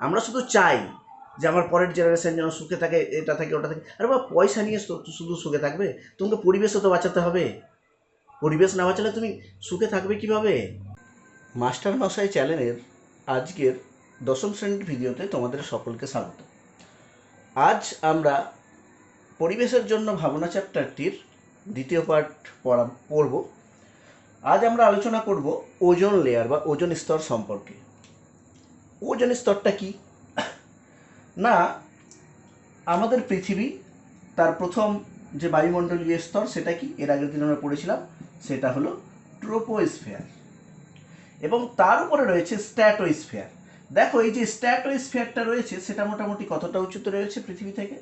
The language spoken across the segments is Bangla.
আমরা শুধু চাই যে আমার পরের জেনারেশন যেন সুখে থাকে, এটা থাকে ওটা থাকে। আরে বাবা, পয়সা নিয়ে শুধু সুখে থাকবে? তোমাকে পরিবেশও তো বাঁচাতে হবে। পরিবেশ না বাঁচালে তুমি সুখে থাকবে কিভাবে? মাস্টার মশাই চ্যানেলের আজকের দশম শ্রেণীর ভিডিওতে তোমাদের সকলকে স্বাগত। আজ আমরা পরিবেশের জন্য ভাবনা চ্যাপ্টারটির দ্বিতীয় পার্ট পড়ব। আজ আমরা আলোচনা করব ওজোন লেয়ার বা ওজোন স্তর সম্পর্কে। ওজোন স্তরটা কি না, আমাদের পৃথিবী তার প্রথম যে বায়ুমণ্ডলীয় স্তর সেটা কি, এর আগের দিন আমরা পড়েছিলাম, সেটা হলো ট্রোপোস্ফিয়ার, এবং তার উপরে রয়েছে স্ট্র্যাটোস্ফিয়ার। দেখো এই যে স্ট্র্যাটোস্ফিয়ারটা রয়েছে সেটা মোটামুটি কতটা উঁচুতে রয়েছে পৃথিবী থেকে?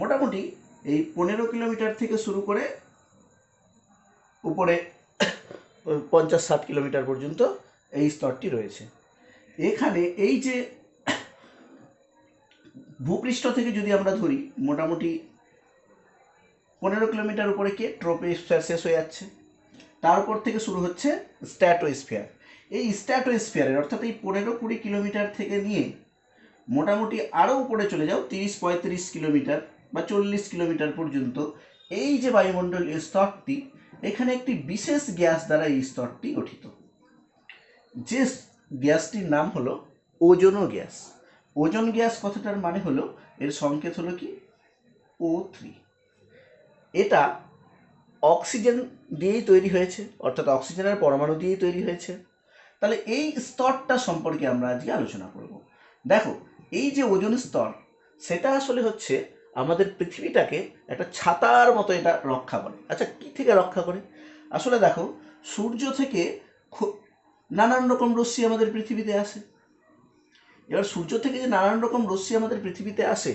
মোটামুটি এই 15 কিলোমিটার থেকে শুরু করে উপরে 50-60 কিলোমিটার পর্যন্ত এই স্তরটি রয়েছে। এখানে এই যে ভূপৃষ্ঠ থেকে যদি আমরা ধরি, মোটামুটি 15 কিলোমিটার উপরে কে ট্রোপোস্ফিয়ার শেষ হয়ে যাচ্ছে, তারপর থেকে শুরু হচ্ছে স্ট্র্যাটোস্ফিয়ার। এই স্ট্র্যাটোস্ফিয়ারের অর্থাৎ এই 15-20 কিলোমিটার থেকে নিয়ে মোটামুটি আরও উপরে চলে যাও 30-35 কিলোমিটার বা 40 কিলোমিটার পর্যন্ত এই যে বায়ুমণ্ডলীয় স্তরটি, এখানে একটি বিশেষ গ্যাস দ্বারা এই স্তরটি গঠিত। যে গ্যাসটির নাম হলো ওজোন গ্যাস। ওজোন গ্যাস কথাটার মানে হলো, এর সংকেত হলো কি O3। এটা অক্সিজেন দিয়েই তৈরি হয়েছে, অর্থাৎ অক্সিজেনের পরমাণু দিয়েই তৈরি হয়েছে। তাহলে এই স্তরটা সম্পর্কে আমরা আজকে আলোচনা করব। দেখো এই যে ওজোন স্তর, সেটা আসলে হচ্ছে আমাদের পৃথিবীটাকে একটা ছাতার মতো এটা রক্ষা করে। আচ্ছা, কি থেকে রক্ষা করে? আসলে দেখো, সূর্য থেকে নানান রকম রশ্মি আমাদের পৃথিবীতে আসে। এবার সূর্য থেকে যে নানান রকম রশ্মি আমাদের পৃথিবীতে আসে,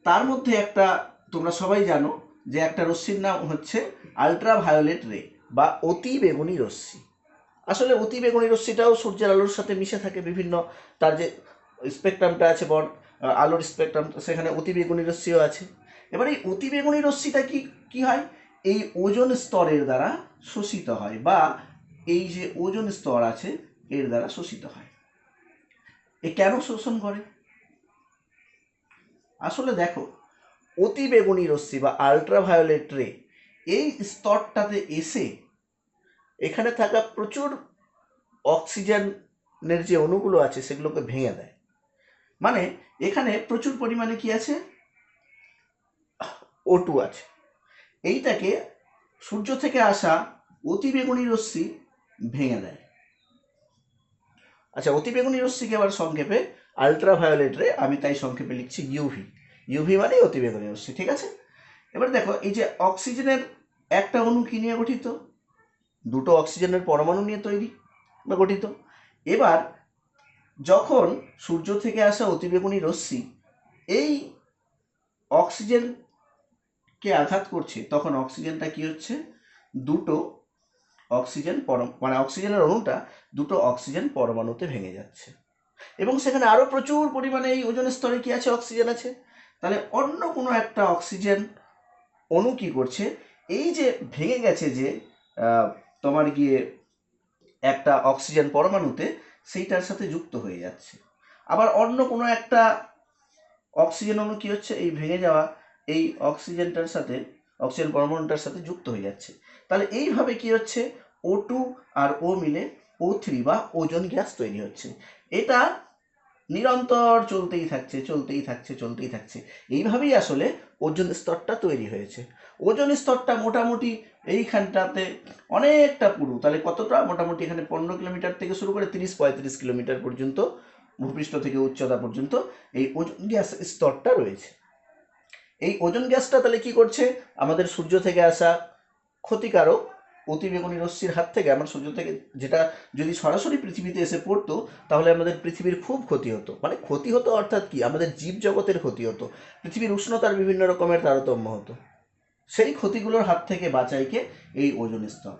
তার মধ্যে একটা তোমরা সবাই জানো যে একটা রশ্মির নাম হচ্ছে আল্ট্রাভায়োলেট রে বা অতি বেগুনি রশ্মি। আসলে অতি বেগুনি রশ্মিটাও সূর্যের আলোর সাথে মিশে থাকে, বিভিন্ন তার যে স্পেকট্রামটা আছে, আলোর স্পেকট্রাম, সেখানে অতি বেগুনি রশ্মিও আছে। এবার এই অতি বেগুনি রশ্মিটা কি হয়? এই ওজোন স্তরের দ্বারা শোষিত হয়, বা এই যে ওজোন স্তর আছে এর দ্বারা শোষিত হয়। এ কেন শোষণ করে? আসলে দেখো, অতি বেগুনি রশ্মি বা আল্ট্রাভায়োলেট রে এই স্তরটাতে এসে এখানে থাকা প্রচুর অক্সিজেনের যে অণুগুলো আছে সেগুলোকে ভেঙে দেয়। মানে এখানে প্রচুর পরিমাণে কি আছে? O2 আছে। এইটাকে সূর্য থেকে আসা অতি বেগুনি রশ্মি ভেঙে দেয়। আচ্ছা, অতি বেগুনি রশ্মিকে আবার সংক্ষেপে আল্ট্রাভায়োলেট রে, আমি তাই সংক্ষেপে লিখছি ইউভি। ইউভি মানে অতি বেগুনি রশ্মি, ঠিক আছে? এবার দেখো, এই যে অক্সিজেনের একটা অণু কি নিয়ে গঠিত? দুটো অক্সিজেনের পরমাণু নিয়ে তৈরি বা গঠিত। এবার যখন সূর্য থেকে আসা অতিবেগুনি রশ্মি এই অক্সিজেনকে আঘাত করছে, তখন অক্সিজেনটা কি হচ্ছে? দুটো অক্সিজেন মানে অক্সিজেনের অণুটা দুটো অক্সিজেন পরমাণুতে ভেঙে যাচ্ছে, এবং সেখানে আরো প্রচুর পরিমাণে এই ওজোন স্তরে কি আছে? অক্সিজেন আছে। তাহলে অন্য কোনো একটা অক্সিজেন অণু কি করছে? এই যে ভেঙে গেছে যে তোমার গিয়ে একটা অক্সিজেন পরমাণুতে, সেইটার সাথে যুক্ত হয়ে যাচ্ছে। আবার অন্য কোনো একটা অক্সিজেন অণু কি হচ্ছে? এই ভেঙে যাওয়া এই অক্সিজেনটার সাথে, অক্সিজেন পরমাণুটার সাথে যুক্ত হয়ে যাচ্ছে। তাহলে এইভাবে কি হচ্ছে? O2 আর O মিলে O3 বা ওজোন গ্যাস তৈরি হচ্ছে। এটা নিরন্তর চলতেই থাকছে, চলতেই থাকছে, চলতেই থাকছে। এইভাবেই আসলে ওজোন স্তরটা তৈরি হয়েছে। ওজোন স্তরটা মোটামুটি এইখানটাতে অনেকটা পুরু। তাহলে কতটা? মোটামুটি এখানে 15 কিলোমিটার থেকে শুরু করে 30-35 কিলোমিটার পর্যন্ত ভূপৃষ্ঠ থেকে উচ্চতা পর্যন্ত এই ওজোন গ্যাস স্তরটা রয়েছে। এই ওজোন গ্যাসটা তাহলে কি করছে? আমাদের সূর্য থেকে আসা ক্ষতিকারক অতিবেগুনি রশ্মির হাত থেকে, আমার সূর্য থেকে যেটা যদি সরাসরি পৃথিবীতে এসে পড়তো, তাহলে আমাদের পৃথিবীর খুব ক্ষতি হতো। মানে ক্ষতি হতো অর্থাৎ কি? আমাদের জীবজগতের ক্ষতি হতো, পৃথিবীর উষ্ণতার বিভিন্ন রকমের তারতম্য হতো। সেই ক্ষতিগুলোর হাত থেকে বাঁচাইকে এই ওজোন স্তর।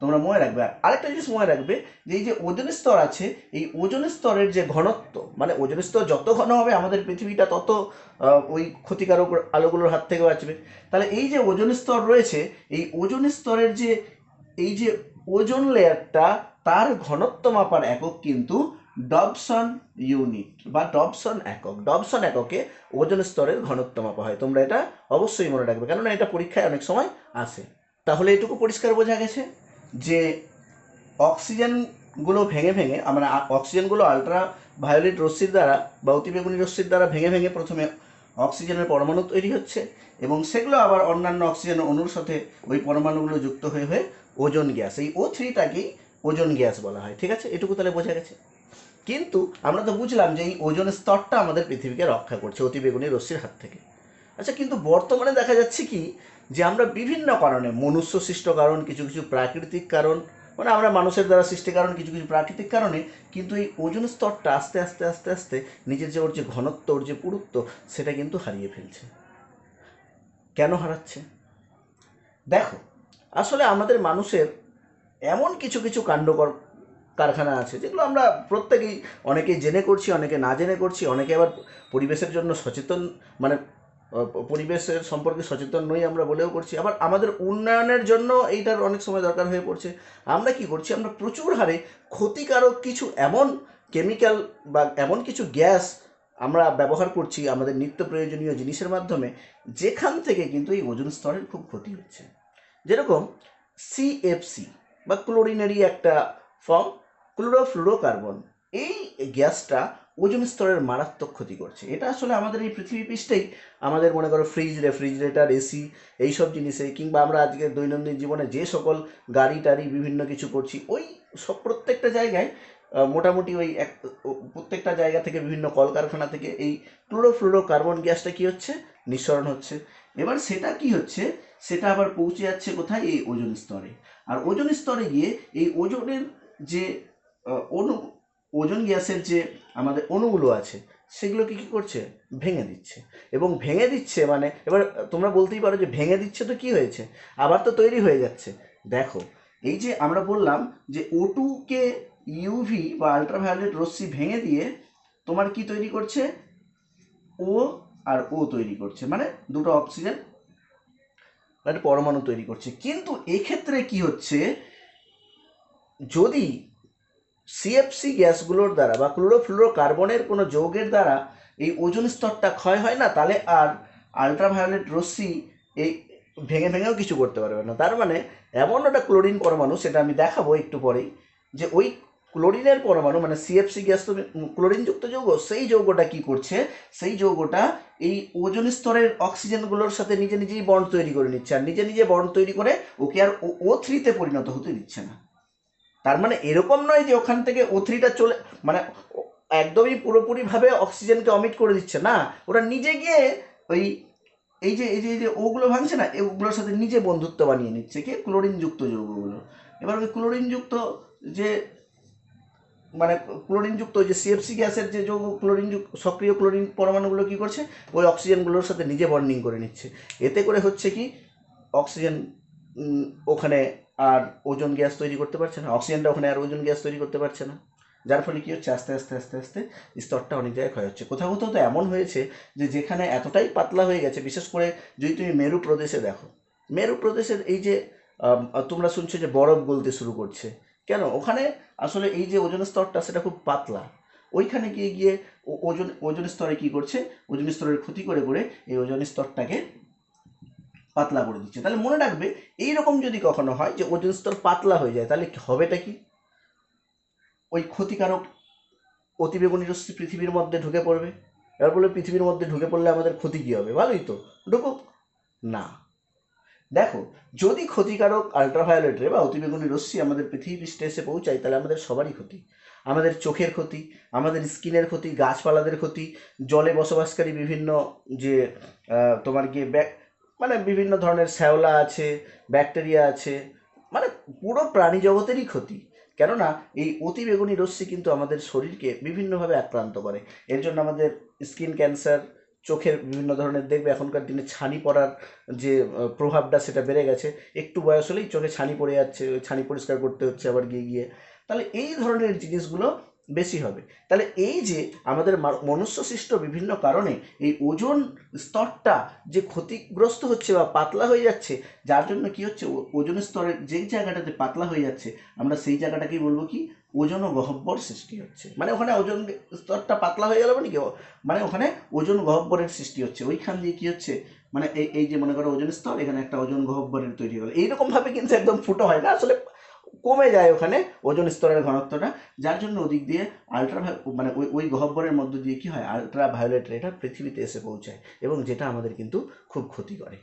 তোমরা মনে রাখবে। আরেকটা জিনিস মনে রাখবে, যে এই যে ওজোন স্তর আছে, এই ওজোন স্তরের যে ঘনত্ব, মানে ওজোন স্তর যত ঘন হবে আমাদের পৃথিবীটা তত ওই ক্ষতিকারক আলোগুলোর হাত থেকে বাঁচবে। তাহলে এই যে ওজোন স্তর রয়েছে, এই ওজোন স্তরের যে এই যে ওজোন লেয়ারটা, তার ঘনত্ব মাপার একক কিন্তু ডবসন ইউনিট বা ডবসন একক। ডবসন এককে ওজোন স্তরের ঘনত্ব মাপা হয়। তোমরা এটা অবশ্যই মনে রাখবে, কেননা এটা পরীক্ষায় অনেক সময় আসে। তাহলে এটুকু পরিষ্কার বোঝা গেছে যে অক্সিজেনগুলো ভেঙে ভেঙে আমরা অক্সিজেনগুলো আলট্রা ভায়োলেট রশ্মির দ্বারা বা অতিবেগুনি রশ্মির দ্বারা ভেঙে ভেঙে প্রথমে অক্সিজেনের পরমাণু তৈরি হচ্ছে, এবং সেগুলো আবার অন্যান্য অক্সিজেন অণুর সাথে ওই পরমাণুগুলো যুক্ত হয়ে হয়ে ওজোন গ্যাস, এই O3টাকেই ওজোন গ্যাস বলা হয়। ঠিক আছে, এটুকু তাহলে বোঝা গেছে। কিন্তু আমরা তো বুঝলাম যে এই ওজোন স্তরটা আমাদের পৃথিবীকে রক্ষা করছে অতিবেগুনি রশ্মির হাত থেকে। আচ্ছা, কিন্তু বর্তমানে দেখা যাচ্ছে কি যে আমরা বিভিন্ন কারণে, মনুষ্য সৃষ্ট কারণ, কিছু কিছু প্রাকৃতিক কারণ, মানে আমরা মানুষের দ্বারা সৃষ্টি কারণ, কিছু কিছু প্রাকৃতিক কারণে কিন্তু এই ওজোন স্তরটা আস্তে আস্তে আস্তে আস্তে নিজের যে ওর যে ঘনত্ব, ওর যে পুরুত্ব, সেটা কিন্তু হারিয়ে ফেলছে। কেন হারাচ্ছে? দেখো, আসলে আমাদের মানুষের এমন কিছু কিছু কাণ্ডকর কারখানা আছে যেগুলো আমরা প্রত্যেকেই, অনেকেই জেনে করছি, অনেকে না জেনে করছি, অনেকে আবার পরিবেশের জন্য সচেতন, মানে পরিবেশের সম্পর্কে সচেতন নই আমরা বলেও করছি, আবার আমাদের উন্নয়নের জন্য এইটার অনেক সময় দরকার হয়ে পড়ছে। আমরা কি করছি, আমরা প্রচুর হারে ক্ষতিকারক কিছু এমন কেমিক্যাল বা এমন কিছু গ্যাস আমরা ব্যবহার করছি আমাদের নিত্য প্রয়োজনীয় জিনিসের মাধ্যমে, যেখান থেকে কিন্তু এই ওজোন স্তরের খুব ক্ষতি হচ্ছে। যেরকম CFC বা ক্লোরিনেরই একটা ফর্ম, ক্লোরোফ্লুরোকার্বন, এই গ্যাসটা ওজোন স্তরের মারাত্মক ক্ষতি করছে। এটা আসলে আমাদের এই পৃথিবী পৃষ্ঠেই, আমাদের মনে করো ফ্রিজ, রেফ্রিজারেটর, এসি, এইসব জিনিসে, কিংবা আমরা আজকে দৈনন্দিন জীবনে যে সকল গাড়ি টাড়ি বিভিন্ন কিছু করছি, ওই সব প্রত্যেকটা জায়গায় মোটামুটি ওই প্রত্যেকটা জায়গা থেকে, বিভিন্ন কলকারখানা থেকে এই ক্লোরোফ্লুরোকার্বন গ্যাসটা কী হচ্ছে, নিঃসরণ হচ্ছে। এবার সেটা কি হচ্ছে, সেটা আবার পৌঁছে যাচ্ছে কোথায়, এই ওজোন স্তরে। আর ওজোন স্তরে গিয়ে এই ওজোনের যে অণু, ওজোন গ্যাসের যে আমাদের অণুগুলো আছে, সেগুলোকে কী করছে, ভেঙে দিচ্ছে। এবং ভেঙে দিচ্ছে মানে, এবার তোমরা বলতেই পারো যে ভেঙে দিচ্ছে তো কী হয়েছে, আবার তো তৈরি হয়ে যাচ্ছে। দেখো, এই যে আমরা বললাম যে O2কে ইউভি বা আলট্রাভায়োলেট রশ্মি ভেঙে দিয়ে তোমার কি তৈরি করছে, ও আর ও তৈরি করছে, মানে দুটো অক্সিজেন একটা পরমাণু তৈরি করছে। কিন্তু এক্ষেত্রে কি হচ্ছে, যদি CFC গ্যাসগুলোর দ্বারা বা ক্লোরোফ্লুরোকার্বনের কোনো যৌগের দ্বারা এই ওজোন স্তরটা ক্ষয় হয় না, তাহলে আর আলট্রাভায়োলেট রশ্মি এই ভেঙে ভেঙেও কিছু করতে পারবে না। তার মানে এমন একটা ক্লোরিন পরমাণু, সেটা আমি দেখাবো একটু পরেই, যে ওই ক্লোরিনের পরমাণু, মানে CFC গ্যাস তো ক্লোরিনযুক্ত যৌগ, সেই যৌগটা কি করছে, সেই যৌগটা এই ওজোন স্তরের অক্সিজেনগুলোর সাথে নিজে নিজেই বন্ড তৈরি করে নিচ্ছে, আর নিজে নিজে বন্ড তৈরি করে ওকে আর O3-তে পরিণত হতে দিচ্ছে না। তার মানে এরকম নয় যে ওখান থেকে O3টা চলে, মানে একদমই পুরোপুরিভাবে অক্সিজেনকে অমিট করে দিচ্ছে না, ওরা নিজে গিয়ে ওই এই যে ওগুলো ভাঙছে না, ওগুলোর সাথে নিজে বন্ধুত্ব বানিয়ে নিচ্ছে, কি ক্লোরিনযুক্ত যৌগগুলো। এবার ওই ক্লোরিনযুক্ত যে, মানে ক্লোরিনযুক্ত যে CFC গ্যাসের যে যৌগ, ক্লোরিনযুক্ত সক্রিয় ক্লোরিন পরমাণুগুলো কী করছে, ওই অক্সিজেনগুলোর সাথে নিজে বন্ডিং করে নিচ্ছে। এতে করে হচ্ছে কি, অক্সিজেন ওখানে আর ওজোন গ্যাস তৈরি করতে পারছে না, অক্সিজেনটা ওখানে আর ওজোন গ্যাস তৈরি করতে পারছে না। যার ফলে কী হচ্ছে, আস্তে আস্তে আস্তে আস্তে স্তরটা অনেক জায়গায় ক্ষয় হচ্ছে। কোথাও কোথাও তো এমন হয়েছে যে যেখানে এতটাই পাতলা হয়ে গেছে, বিশেষ করে যদি তুমি মেরু প্রদেশে দেখো, মেরু প্রদেশের এই যে তোমরা শুনছো যে বরফ গলতে শুরু করছে, কেন, ওখানে আসলে এই যে ওজোন স্তরটা সেটা খুব পাতলা। ওইখানে গিয়ে গিয়ে ওজন ওজন স্তরে কী করছে, ওজন স্তরের ক্ষতি করে করে এই ওজন স্তরটাকে পাতলা করে দিচ্ছে। তাহলে মনে রাখবে, এইরকম যদি কখনো হয় যে ওজন স্তর পাতলা হয়ে যায়, তাহলে হবেটা কি, ওই ক্ষতিকারক অতিবেগুনি রশ্মি পৃথিবীর মধ্যে ঢুকে পড়বে। এবার বলে পৃথিবীর মধ্যে ঢুকে পড়লে আমাদের ক্ষতি কী হবে, ভালোই তো, ঢুকুক না। দেখো, যদি ক্ষতিকারক আলট্রাভায়োলেট রে বা অতিবেগুনি রশ্মি আমাদের পৃথিবী পৃষ্ঠে এসে পৌঁছায়, তাহলে আমাদের সবারই ক্ষতি। আমাদের চোখের ক্ষতি, আমাদের স্কিনের ক্ষতি, গাছপালাদের ক্ষতি, জলে বসবাসকারী বিভিন্ন যে তোমার গিয়ে মানে বিভিন্ন ধরনের শ্যাওলা আছে, ব্যাকটেরিয়া আছে, মানে পুরো প্রাণী জগতেরই ক্ষতি। কেননা এই অতিবেগুনি রশ্মি কিন্তু আমাদের শরীরকে বিভিন্নভাবে আক্রান্ত করে। এর জন্য আমাদের স্কিন ক্যান্সার, চোখের বিভিন্ন ধরনের, দেখবে এখনকার দিনে ছানি পড়ার যে প্রভাবটা সেটা বেড়ে গেছে, একটু বয়স হলেই চোখে ছানি পড়ে যাচ্ছে, ওই ছানি পরিষ্কার করতে হচ্ছে আবার গিয়ে গিয়ে। তাহলে এই ধরনের জিনিসগুলো বেশি হবে। তাহলে এই যে আমাদের মনুষ্য সৃষ্ট বিভিন্ন কারণে এই ওজোন স্তরটা যে ক্ষতিগ্রস্ত হচ্ছে বা পাতলা হয়ে যাচ্ছে, যার জন্য কি হচ্ছে, ওজোন স্তরের যেই জায়গাটাতে পাতলা হয়ে যাচ্ছে, আমরা সেই জায়গাটাকেই বলবো কি, ওজন ও গহ্বর সৃষ্টি হচ্ছে। মানে ওখানে ওজন স্তরটা পাতলা হয়ে গেল, মানে কি, মানে ওখানে ওজন গহ্বরের সৃষ্টি হচ্ছে। ওইখান দিয়ে কি হচ্ছে, মানে এই যে মনে করো ওজন স্তর, এখানে একটা ওজন গহ্বরের তৈরি হলো। এইরকমভাবে কিন্তু একদম ফুটো হয় না, আসলে কমে যায় ওখানে ওজন স্তরের ঘনত্বটা, যার জন্য ওদিক দিয়ে মানে ওই গহ্বরের মধ্য দিয়ে কি হয়, আলট্রা ভায়োলেট রেটা পৃথিবীতে এসে পৌঁছায়, এবং যেটা আমাদের কিন্তু খুব ক্ষতি করে।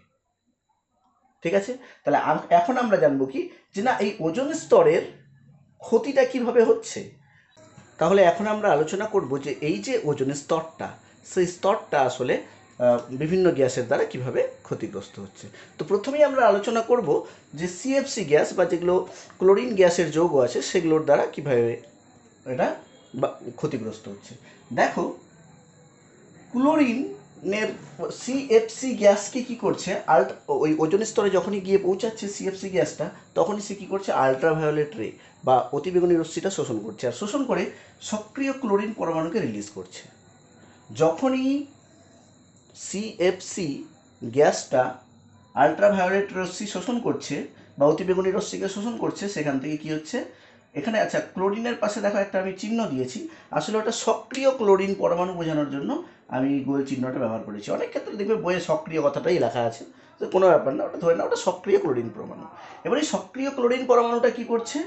ঠিক আছে, তাহলে এখন আমরা জানবো কি, যে না এই ওজন স্তরের ক্ষতিটা কিভাবে হচ্ছে। তাহলে এখন আমরা আলোচনা করব যে এই যে ওজনের স্তরটা, সেই স্তরটা আসলে বিভিন্ন গ্যাসের দ্বারা কিভাবে ক্ষতিগ্রস্ত হচ্ছে। তো প্রথমেই আমরা আলোচনা করব যে সিএফসি গ্যাস বা যেগুলো ক্লোরিন গ্যাসের যৌগ আছে সেগুলোর দ্বারা কিভাবে এটা ক্ষতিগ্রস্ত হচ্ছে। দেখো, ক্লোরিনের সিএফসি গ্যাসকে কি করছে, ওই ওজন স্তরে যখনই গিয়ে পৌঁছাচ্ছে সিএফসি গ্যাসটা, তখনই সে কি করছে, আল্ট্রাভায়োলেট রে বা অতিবেগুনি রশ্মিটা শোষণ করছে, আর শোষণ করে সক্রিয় ক্লোরিন পরমাণুকে রিলিজ করছে। যখনই সিএফসি গ্যাসটা আল্ট্রাভায়োলেট রশ্মি শোষণ করছে বা অতিবেগুনি রশ্মিকে শোষণ করছে, সেখান থেকে কি হচ্ছে, এখানে আচ্ছা ক্লোরিনের পাশে দেখো একটা আমি চিহ্ন দিয়েছি, আসলে ওটা সক্রিয় ক্লোরিন পরমাণু বোঝানোর জন্য আমি গোল চিহ্নটা ব্যবহার করেছি। অনেক ক্ষেত্রে দেখবে বইয়ে সক্রিয় কথাটাই লেখা আছে, তো কোনো ব্যাপার না, ওটা ধরে না, ওটা সক্রিয় ক্লোরিন পরমাণু। এবার এই সক্রিয় ক্লোরিন পরমাণুটা কি করছে,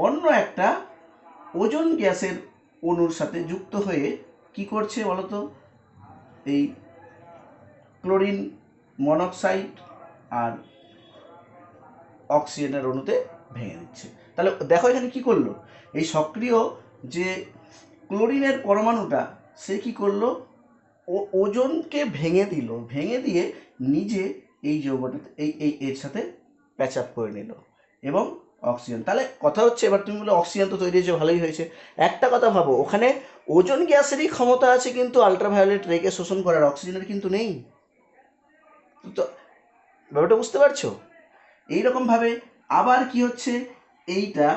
অন্য একটা ওজন গ্যাসের অণুর সাথে যুক্ত হয়ে কি করছে বলতো, এই ক্লোরিন মনোক্সাইড আর অক্সিজেনের অণুতে ভেঙে দিচ্ছে। তাহলে দেখো এখানে কি করলো, এই সক্রিয় যে ক্লোরিনের পরমাণুটা সে কি করলো, ওজনকে ভেঙে দিল, ভেঙে দিয়ে নিজে এই যৌগটাতে এর সাথে প্যাচ আপ করে নিল এবং অক্সিজেন। তাহলে কথা হচ্ছে, এবার তুমি বলে অক্সিজেন তো তৈরি হয়েছে, ভালোই হয়েছে। একটা কথা ভাবো, ওখানে ওজন গ্যাসেরই ক্ষমতা আছে কিন্তু আল্ট্রাভায়োলেট রেকে শোষণ করার, অক্সিজেনের কিন্তু নেই। তো ব্যাপারটা বুঝতে পারছো? এইরকমভাবে আবার কি হচ্ছে, এইটা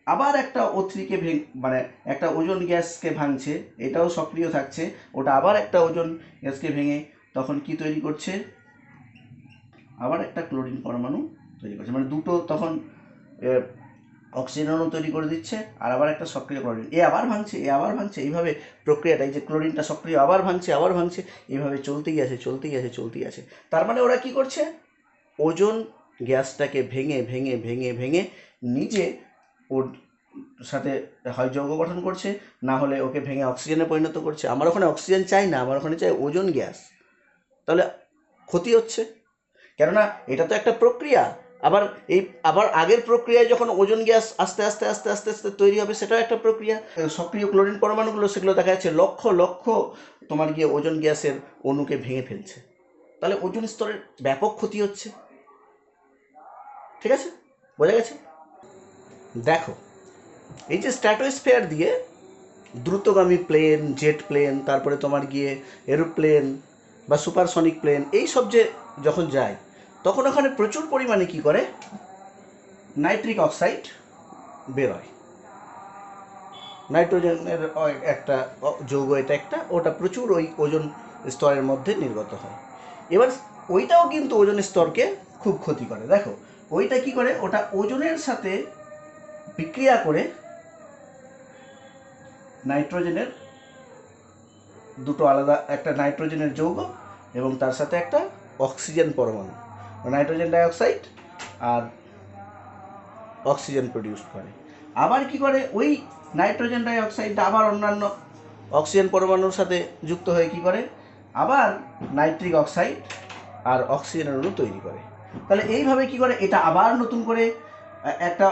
আবার একটা O3কে মানে একটা ওজন গ্যাসকে ভাঙছে, এটাও সক্রিয় থাকছে, ওটা আবার একটা ওজন গ্যাসকে ভেঙে তখন কি তৈরি করছে, আবার একটা ক্লোরিন পরমাণু তৈরি করছে, মানে দুটো তখন অক্সিজেন অণু তৈরি করে দিচ্ছে, আর আবার একটা সক্রিয় ক্লোরিন, এ আবার ভাঙছে, এ আবার ভাঙছে, এইভাবে প্রক্রিয়াটা, এই যে ক্লোরিনটা সক্রিয় আবার ভাঙছে, আবার ভাঙছে, এইভাবে চলতেই আছে চলতেই আছে চলতেই আছে। তার মানে ওরা কি করছে, ওজন গ্যাসটাকে ভেঙে ভেঙে ভেঙে ভেঙে নিজে ওর সাথে হয় যৌগ গঠন করছে, না হলে ওকে ভেঙে অক্সিজেনে পরিণত করছে। আমার ওখানে অক্সিজেন চাই না, আমার ওখানে চাই ওজন গ্যাস। তাহলে ক্ষতি হচ্ছে, কেননা এটা তো একটা প্রক্রিয়া। আবার আগের প্রক্রিয়ায় যখন ওজন গ্যাস আস্তে আস্তে আস্তে আস্তে আস্তে তৈরি হবে, সেটাও একটা প্রক্রিয়া। সক্রিয় ক্লোরিন পরমাণুগুলো সেগুলো দেখা যাচ্ছে লক্ষ লক্ষ তোমার গিয়ে ওজন গ্যাসের অণুকে ভেঙে ফেলছে। তাহলে ওজন স্তরের ব্যাপক ক্ষতি হচ্ছে। ঠিক আছে, বোঝা গেছে? দেখো, এই যে স্ট্র্যাটোস্ফিয়ার দিয়ে দ্রুতগামী প্লেন, জেট প্লেন, তারপরে তোমার গিয়ে এরোপ্লেন বা সুপারসনিক প্লেন, এই সব যে যখন যায়, তখন ওখানে প্রচুর পরিমাণে কি করে, নাইট্রিক অক্সাইড বেরোয়। নাইট্রোজেনের একটা যৌগ, এটা একটা, ওটা প্রচুর ওই ওজন স্তরের মধ্যে নির্গত হয়। এবার ওইটাও কিন্তু ওজন স্তরকে খুব ক্ষতি করে। দেখো ওইটা কি করে, ওটা ওজনের সাথে বিক্রিয়া করে নাইট্রোজেনের দুটো আলাদা, একটা নাইট্রোজেনের যৌগ এবং তার সাথে একটা অক্সিজেন পরমাণু, নাইট্রোজেন ডাইঅক্সাইড আর অক্সিজেন প্রডিউস করে। আবার কি করে, ওই নাইট্রোজেন ডাইঅক্সাইডটা আবার অন্যান্য অক্সিজেন পরমাণুর সাথে যুক্ত হয়ে কি করে, আবার নাইট্রিক অক্সাইড আর অক্সিজেনের অণু তৈরি করে। তাহলে এইভাবে কি করে, এটা আবার নতুন করে একটা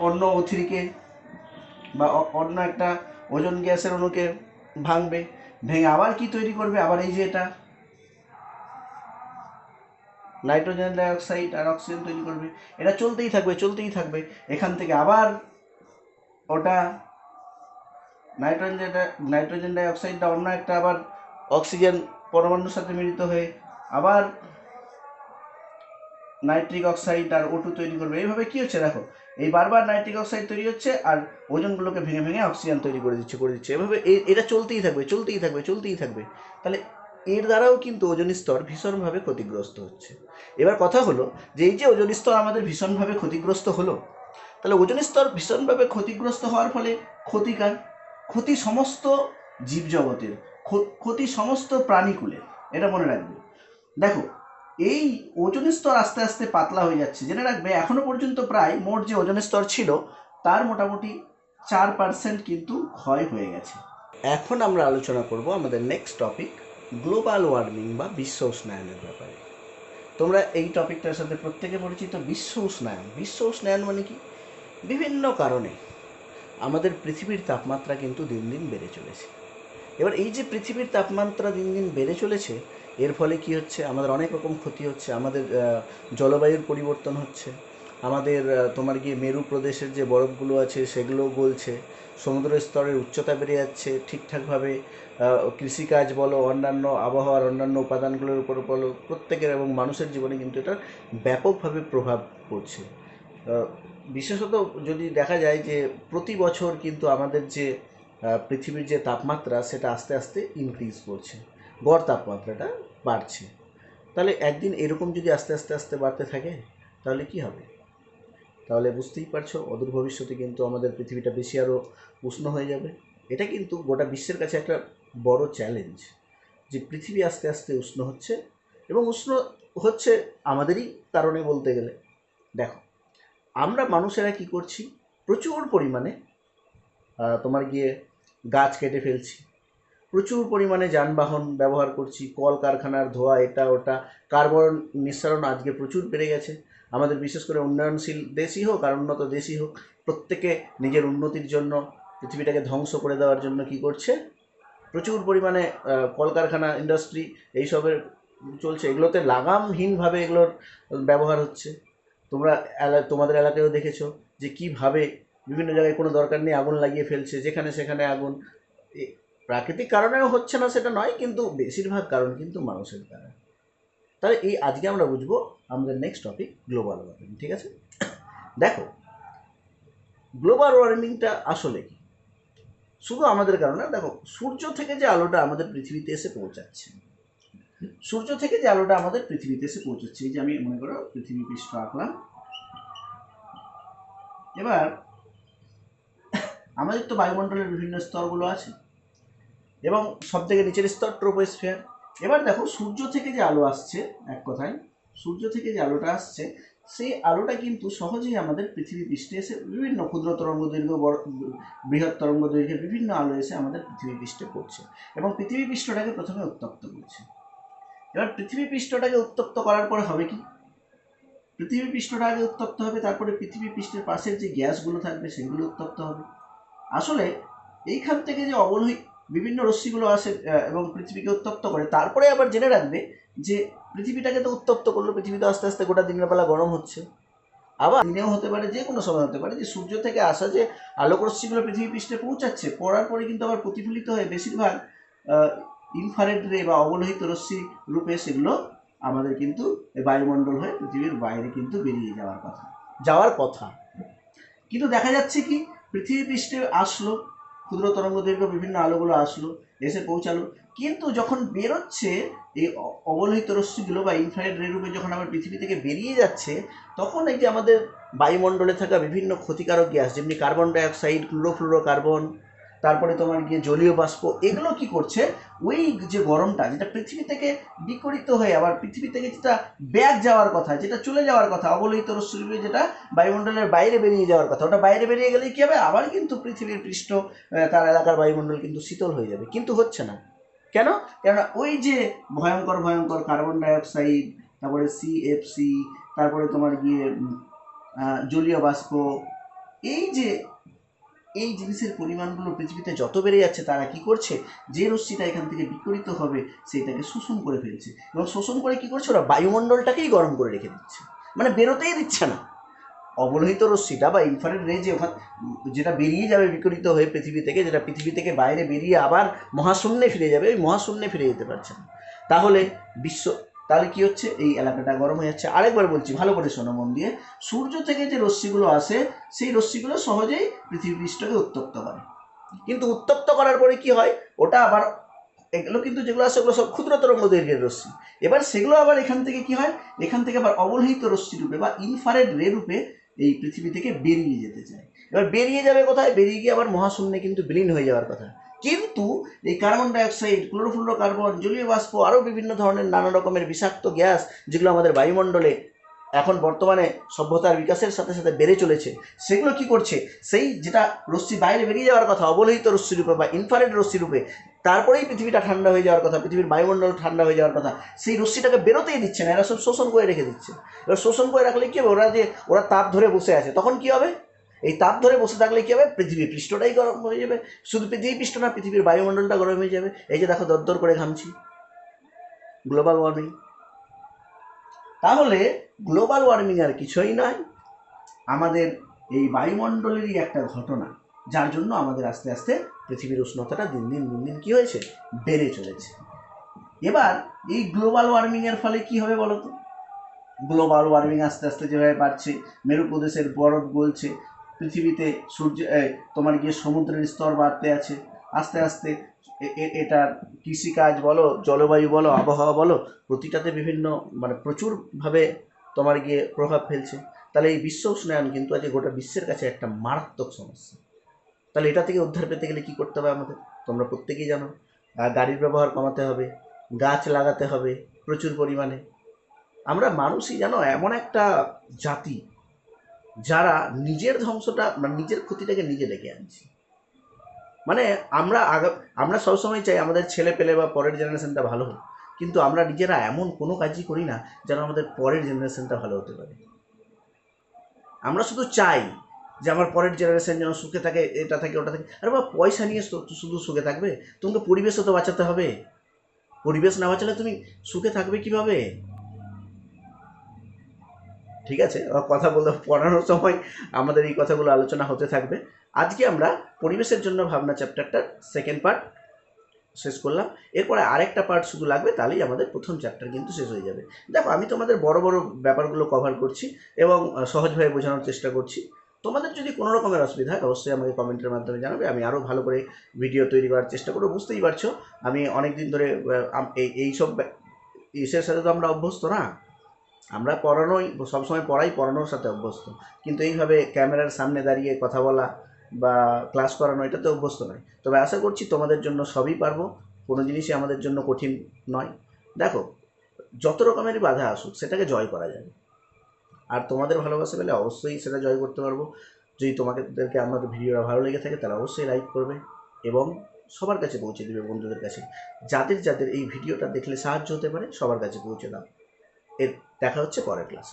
অন্য O3কে বা অন্য একটা ওজন গ্যাসের অণুকে ভাঙবে, ভেঙে আবার কি তৈরি করবে, আবার এই যে এটা নাইট্রোজেন ডাইঅক্সাইড আর অক্সিজেন তৈরি করবে। এটা চলতেই থাকবে চলতেই থাকবে। এখান থেকে আবার ওটা নাইট্রোজেন ডাইঅক্সাইডটা অন্য একটা আবার অক্সিজেন পরমাণুর সাথে মিলিত হয়ে আবার নাইট্রিক অক্সাইড আর O2 তৈরি করবে। এইভাবে কি হচ্ছে দেখো, এই বারবার নাইট্রিক অক্সাইড তৈরি হচ্ছে আর ওজনগুলোকে ভেঙে ভেঙে অক্সিজেন তৈরি করে দিচ্ছে। এভাবে এটা চলতেই থাকবে চলতেই থাকবে চলতেই থাকবে। তাহলে এর দ্বারাও কিন্তু ওজন স্তর ভীষণভাবে ক্ষতিগ্রস্ত হচ্ছে। এবার কথা হলো যে এই যে ওজন স্তর আমাদের ভীষণভাবে ক্ষতিগ্রস্ত হলো, তাহলে ওজোন স্তর ভীষণভাবে ক্ষতিগ্রস্ত হওয়ার ফলে ক্ষতিকার, ক্ষতি সমস্ত জীবজগতের, ক্ষতি সমস্ত প্রাণীকুলের, এটা মনে রাখবে। দেখো এই ওজোন স্তর আস্তে আস্তে পাতলা হয়ে যাচ্ছে। জেনে রাখবে এখনো পর্যন্ত প্রায় মোট যে ওজোন স্তর ছিল তার মোটামুটি 4% কিন্তু ক্ষয় হয়ে গেছে। এখন আমরা আলোচনা করব আমাদের নেক্সট টপিক গ্লোবাল ওয়ার্মিং বা বিশ্ব উষ্ণায়নের ব্যাপারে। তোমরা এই টপিকটার সাথে প্রত্যেকে পরিচিত। বিশ্ব উষ্ণায়ন, বিশ্ব উষ্ণায়ন মানে কি? বিভিন্ন কারণে আমাদের পৃথিবীর তাপমাত্রা কিন্তু দিন দিন বেড়ে চলেছে। এবার এই যে পৃথিবীর তাপমাত্রা দিন দিন বেড়ে চলেছে, এর ফলে কি হচ্ছে? আমাদের অনেক রকম ক্ষতি হচ্ছে। আমাদের জলবায়ুর পরিবর্তন হচ্ছে, আমাদের তোমার গিয়ে মেরু প্রদেশের যে বরফগুলো আছে সেগুলো গলছে, সমুদ্র স্তরের উচ্চতা বেড়ে যাচ্ছে, ঠিকঠাকভাবে কৃষিকাজ বলো, অন্যান্য আবহাওয়ার অন্যান্য উপাদানগুলোর উপর বলো, প্রত্যেকের এবং মানুষের জীবনে কিন্তু এটার ব্যাপকভাবে প্রভাব পড়ছে। বিশেষত যদি দেখা যায় যে প্রতি বছর কিন্তু আমাদের যে পৃথিবীর যে তাপমাত্রা সেটা আস্তে আস্তে ইনক্রিজ করছে, গড় তাপমাত্রাটা বাড়ছে। তাহলে একদিন এরকম যদি আস্তে আস্তে আস্তে বাড়তে থাকে তাহলে কি হবে? তাহলে বুঝতেই পারছো অদূর ভবিষ্যতে কিন্তু আমাদের পৃথিবীটা বেশি আরও উষ্ণ হয়ে যাবে। এটা কিন্তু গোটা বিশ্বের কাছে একটা বড় চ্যালেঞ্জ যে পৃথিবী আস্তে আস্তে উষ্ণ হচ্ছে, এবং উষ্ণ হচ্ছে আমাদেরই কারণে বলতে গেলে। দেখো আমরা মানুষেরা কি করছি? প্রচুর পরিমাণে তোমার গিয়ে গাছ কেটে ফেলছি, প্রচুর পরিমাণে যানবাহন ব্যবহার করছি, কলকারখানার ধোঁয়া, এটা ওটা, কার্বন নিঃসরণ আজকে প্রচুর বেড়ে গেছে। আমাদের বিশেষ করে উন্নয়নশীল দেশই হোক আর উন্নত দেশই হোক, প্রত্যেকে নিজের উন্নতির জন্য পৃথিবীটাকে ধ্বংস করে দেওয়ার জন্য কি করছে? প্রচুর পরিমাণে কলকারখানা, ইন্ডাস্ট্রি এইসবের চলছে, এগুলোতে লাগামহীনভাবে এগুলোর ব্যবহার হচ্ছে। তোমরা তোমাদের এলাকায়ও দেখেছো যে কীভাবে বিভিন্ন জায়গায় কোনো দরকার নেই আগুন লাগিয়ে ফেলছে, যেখানে সেখানে আগুন। প্রাকৃতিক কারণেও হচ্ছে না সেটা নয়, কিন্তু বেশিরভাগ কারণ কিন্তু মানুষের কারণ। তাহলে এই আজকে আমরা বুঝবো আমাদের নেক্সট টপিক গ্লোবাল ওয়ার্মিং। ঠিক আছে, দেখো গ্লোবাল ওয়ার্মিংটা আসলে কি? শুধু আমাদের কারণে। দেখো সূর্য থেকে যে আলোটা আমাদের পৃথিবীতে এসে পৌঁছাচ্ছে, সূর্য থেকে যে আলোটা আমাদের পৃথিবীতে এসে পৌঁছাচ্ছে, এই যে আমি মনে করো পৃথিবী পৃষ্ঠ আঁকলাম। এবার আমাদের তো বায়ুমণ্ডলের বিভিন্ন স্তরগুলো আছে, এবং সব থেকে নিচের স্তর ট্রোপোস্ফিয়ার। এবার দেখো সূর্য থেকে যে আলো আসছে, এক কথায় সূর্য থেকে যে আলোটা আসছে, সেই আলোটা কিন্তু সহজেই আমাদের পৃথিবী পৃষ্ঠে এসে বিভিন্ন ক্ষুদ্র তরঙ্গ দৈর্ঘ্য, বৃহৎ তরঙ্গ দৈর্ঘ্যের বিভিন্ন আলো এসে আমাদের পৃথিবী পৃষ্ঠে পড়ছে, এবং পৃথিবী পৃষ্ঠটাকে প্রথমে উত্তপ্ত করছে। এবার পৃথিবী পৃষ্ঠটাকে উত্তপ্ত করার পরে হবে কি? পৃথিবী পৃষ্ঠটা আগে উত্তপ্ত হবে, তারপরে পৃথিবী পৃষ্ঠের পাশের যে গ্যাসগুলো থাকবে সেগুলো উত্তপ্ত হবে। আসলে এইখান থেকে যে অবলোহিত বিভিন্ন রশ্মিগুলো আসে এবং পৃথিবীকে উত্তপ্ত করে, তারপরে আবার জেনে রাখবে যে পৃথিবীটাকে তো উত্তপ্ত করলো, পৃথিবী তো আস্তে আস্তে গোটা দিনের বেলা গরম হচ্ছে। আবার দিনেও হতে পারে, যে কোনো সময় হতে পারে যে সূর্য থেকে আসা যে আলোক রশ্মিগুলো পৃথিবী পৃষ্ঠে পৌঁছাচ্ছে, পড়ার পরে কিন্তু আবার প্রতিফলিত হয়ে বেশিরভাগ ইনফ্রারেড রে বা অবলোহিত রশ্মি রূপে সেগুলো আমাদের কিন্তু বায়ুমণ্ডল হয়ে পৃথিবীর বাইরে কিন্তু বেরিয়ে যাওয়ার কথা। কিন্তু দেখা যাচ্ছে কি, পৃথিবী পৃষ্ঠে আসলো, ক্ষুদ্র তরঙ্গ দৈর্ঘ্য বিভিন্ন আলোগুলো আসলো, এসে পৌঁছালো, কিন্তু যখন বেরোচ্ছে এই অবলোহিত রশ্মিগুলো বা ইনফ্রারেড রে রূপে যখন আবার পৃথিবী থেকে বেরিয়ে যাচ্ছে, তখন এই যে আমাদের বায়ুমণ্ডলে থাকা বিভিন্ন ক্ষতিকারক গ্যাস, যেমনি কার্বন ডাইঅক্সাইড, ক্লোরোফ্লোরোকার্বন, তারপরে তোমার গিয়ে জলীয় বাষ্প, এগুলো কি করছে? ওই যে গরমটা যেটা পৃথিবী থেকে বিকরিত হয়ে আবার পৃথিবী থেকে যেটা ব্যাক যাওয়ার কথা, যেটা চলে যাওয়ার কথা, অবলোহিত রশ্মি যেটা বায়ুমণ্ডলের বাইরে বেরিয়ে যাওয়ার কথা, ওটা বাইরে বেরিয়ে গেলে কী হবে? আবার কিন্তু পৃথিবীর পৃষ্ঠ, তার এলাকার বায়ুমণ্ডল কিন্তু শীতল হয়ে যাবে। কিন্তু হচ্ছে না কেন? কেননা ওই যে ভয়ঙ্কর ভয়ঙ্কর কার্বন ডাইঅক্সাইড, তারপরে CFC, তারপরে তোমার গিয়ে জলীয় বাষ্প, এই জিনিসের পরিমাণগুলো পৃথিবীতে যত বেড়ে যাচ্ছে, তারা কি করছে? যে রশ্মিটা এখান থেকে বিকরিত হবে সেইটাকে শোষণ করে ফেলছে, এবং শোষণ করে কি করছে? ওরা বায়ুমণ্ডলটাকেই গরম করে রেখে দিচ্ছে, মানে বেরোতেই দিচ্ছে না। অবলোহিত রশ্মিটা বা ইনফ্রারেড রে যে যেটা বেরিয়ে যাবে বিকরিত হয়ে পৃথিবী থেকে, যেটা পৃথিবী থেকে বাইরে বেরিয়ে আবার মহাশূন্যে ফিরে যাবে, ওই মহাশূন্যে ফিরে যেতে পারছে না। তাহলে কি হচ্ছে? এই এলাকাটা গরম হয়ে যাচ্ছে। আরেকবার বলছি, ভালো করে শোনো মন দিয়ে। সূর্য থেকে যে রশ্মিগুলো আসে, সেই রশ্মিগুলো সহজেই পৃথিবী পৃষ্ঠকে উত্তপ্ত করে, কিন্তু উত্তপ্ত করার পরে কি হয়? ওটা আবার, এগুলো কিন্তু যেগুলো আছে ওগুলো সব ক্ষুদ্র তরঙ্গ দৈর্ঘ্যের রশ্মি। এবার সেগুলো আবার এখান থেকে কি হয়? এখান থেকে আবার অবলোহিত রশ্মি রূপে বা ইনফ্রারেড রে রূপে এই পৃথিবী থেকে বেরিয়ে যেতে চায়। এবার বেরিয়ে যাবে কোথায়? বেরিয়ে গিয়ে আবার মহাশূন্যে কিন্তু বিলীন হয়ে যাওয়ার কথা। কিন্তু এই কার্বন ডাইঅক্সাইড, ক্লোরোফ্লোরোকার্বন, জলীয় বাষ্প, আরও বিভিন্ন ধরনের নানা রকমের বিষাক্ত গ্যাস যেগুলো আমাদের বায়ুমণ্ডলে এখন বর্তমানে সভ্যতার বিকাশের সাথে সাথে বেড়ে চলেছে, সেগুলো কি করছে? সেই যেটা রশ্মি বাইরে বেরিয়ে যাওয়ার কথা অবলোহিত রশ্মি রূপে বা ইনফ্রারেড রশ্মি রূপে, তারপরেই পৃথিবীটা ঠান্ডা হয়ে যাওয়ার কথা, পৃথিবীর বায়ুমণ্ডল ঠান্ডা হয়ে যাওয়ার কথা, সেই রশ্মিটাকে বেরোতেই দিচ্ছে না, এরা সব শোষণ করে রেখে দিচ্ছে। এবার শোষণ করে রাখলে কী হবে? ওরা তাপ ধরে বসে আছে, তখন কি হবে? এই তাপ ধরে বসে থাকলে কী হবে? পৃথিবীর পৃষ্ঠটাই গরম হয়ে যাবে। শুধু পৃথিবী পৃষ্ঠ না, পৃথিবীর বায়ুমণ্ডলটা গরম হয়ে যাবে। এই যে দেখো দরদর করে ঘামছি, গ্লোবাল ওয়ার্মিং। তাহলে গ্লোবাল ওয়ার্মিং আর কিছুই নয়, আমাদের এই বায়ুমণ্ডলেরই একটা ঘটনা, যার জন্য আমাদের আস্তে আস্তে পৃথিবীর উষ্ণতাটা দিন দিন কী হয়েছে? বেড়ে চলেছে। এবার এই গ্লোবাল ওয়ার্মিংয়ের ফলে কি হবে বলো তো? গ্লোবাল ওয়ার্মিং আস্তে আস্তে যেভাবে বাড়ছে, মেরু প্রদেশের বরফ গলছে, পৃথিবীতে তোমার গিয়ে সমুদ্রের স্তর বাড়তে আছে আস্তে আস্তে। এটার কৃষিকাজ বলো, জলবায়ু বলো, আবহাওয়া বলো, প্রতিটাতে বিভিন্ন প্রচুরভাবে তোমার গিয়ে প্রভাব ফেলছে। তাহলে এই বিশ্ব উষ্ণায়ন কিন্তু আজকে গোটা বিশ্বের কাছে একটা মারাত্মক সমস্যা। তাহলে এটা থেকে উদ্ধার পেতে গেলে কী করতে হবে আমাদের? তোমরা প্রত্যেকেই জানো, গাড়ির ব্যবহার কমাতে হবে, গাছ লাগাতে হবে প্রচুর পরিমাণে। আমরা মানুষই জানো এমন একটা জাতি যারা নিজের ধ্বংসটা নিজের ক্ষতিটাকে নিজে ডেকে আনছি। আমরা সবসময় চাই আমাদের ছেলে পেলে বা পরের জেনারেশনটা ভালো হোক, কিন্তু আমরা নিজেরা এমন কোনো কাজই করি না যেন আমাদের পরের জেনারেশনটা ভালো হতে পারে। আমরা শুধু চাই যে আমার পরের জেনারেশন যেন সুখে থাকে, এটা থাকে ওটা থাকে। আরে বাবা, পয়সা নিয়ে শুধু সুখে থাকবে? তোমাকে পরিবেশও তো বাঁচাতে হবে। পরিবেশ না বাঁচালে তুমি সুখে থাকবে কিভাবে? ঠিক আছে, কথা বলতে পড়ানোর সময় আমাদের এই কথাগুলো আলোচনা হতে থাকবে। আজকে আমরা পরিবেশের জন্য ভাবনা চ্যাপ্টারটার সেকেন্ড পার্ট শেষ করলাম। এরপরে আরেকটা পার্ট শুধু লাগবে, তাহলেই আমাদের প্রথম চ্যাপ্টার কিন্তু শেষ হয়ে যাবে। দেখো, আমি তোমাদের বড় বড় ব্যাপারগুলো কভার করছি এবং সহজভাবে বোঝানোর চেষ্টা করছি। তোমাদের যদি কোনো রকমের অসুবিধা হয় অবশ্যই আমাকে কমেন্টের মাধ্যমে জানাবে, আমি আরও ভালো করে ভিডিও তৈরি করার চেষ্টা করবো। বুঝতেই পারছো আমি অনেক দিন ধরে এইসব ইসের সাথে তো আমরা অভ্যস্ত না। আমরা সবসময় পড়ানোর সাথে অভ্যস্ত, কিন্তু এইভাবে ক্যামেরার সামনে দাঁড়িয়ে কথা বলা বা ক্লাস করানো এটাতে অভ্যস্ত নয়। তবে আশা করছি তোমাদের জন্য সবই পারবো, কোনো জিনিসই আমাদের জন্য কঠিন নয়। দেখো, যত রকমেরই বাধা আসুক সেটাকে জয় করা যাবে, আর তোমাদের ভালোবাসা পেলে অবশ্যই সেটা জয় করতে পারবো। যদি তোমাদেরকে আমাদের ভিডিওটা ভালো লেগে থাকে তাহলে অবশ্যই লাইক করবে এবং সবার কাছে পৌঁছে দেবে, বন্ধুদের কাছে। যাদের যাদের এই ভিডিওটা দেখলে সাহায্য হতে পারে সবার কাছে পৌঁছে দাও। দেখা হচ্ছে পরের ক্লাসে।